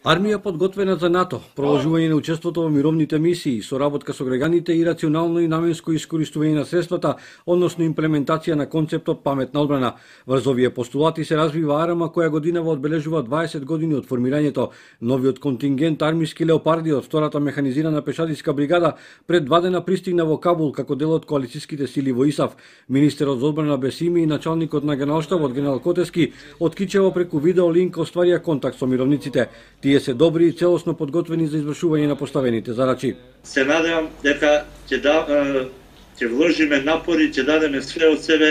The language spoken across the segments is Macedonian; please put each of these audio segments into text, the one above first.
Армија подготвена за НАТО, продолжување на учеството во мировните мисии, соработка со граѓаните и рационално и наменско искористување на средствата, односно имплементација на концептот паметна одбрана. Врз овие постулати се развива АРМА која годинава одбележува 20 години од формирањето. Новиот контингент армиски леопарди од втората механизирана пешадиска бригада пред 2 дена пристигна во Кабул како дел од коалициските сили во ИСАФ. Министерот за одбрана Бесими и началникот на генералштабот генерал Котески од Кичево преку видеолинк остварија контакт со мировниците. Тие се добри и целосно подготвени за извршување на поставените задачи. Се надевам дека ќе вложиме напори, ќе дадеме све од себе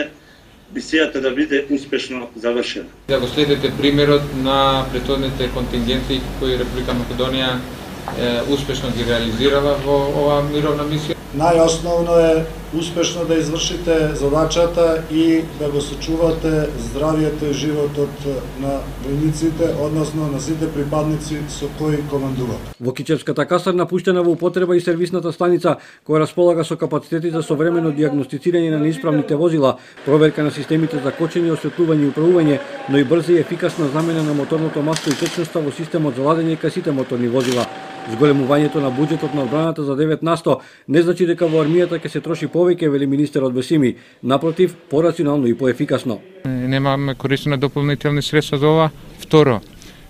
мисијата да биде успешно завршена. Да го следите примерот на претходните контингенти кои Република Македонија успешно ги реализирала во оваа мировна мисија. Најосновно е успешно да извршите задачата и да го сочувате здравието и животот на војниците, односно на сите припадници со кои командуват. Во Кичевската касарна пуштена во употреба и сервисната станица која располага со капацитети за современо дијагностицирање на неисправните возила, проверка на системите за кочење, осветлување и управување, но и брза и ефикасна замена на моторното масло и течноста во системот за ладење кај сите моторни возила. Зголемувањето на буџетот на одбраната за 9% не значи дека во армијата ќе се троши повеќе, вели министерот Бесими, напротив, порационално и поефикасно. Немаме користено дополнителни средства за ова. Второ,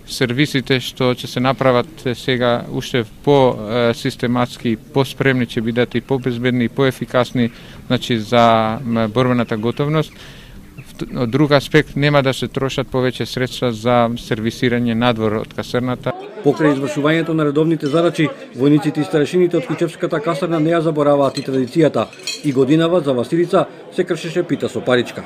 сервисите што ќе се направат сега уште по-систематски, по-спремни ќе бидат и по-безбедни и поефикасни, значи за борбената готовност. Од друг аспект нема да се трошат повеќе средства за сервисирање надвор од касарната. Покрај извршувањето на редовните задачи, војниците и старешините од Кичевската касарна не ја забораваат и традицијата. И годинава за Василица се кршеше пита со паричка.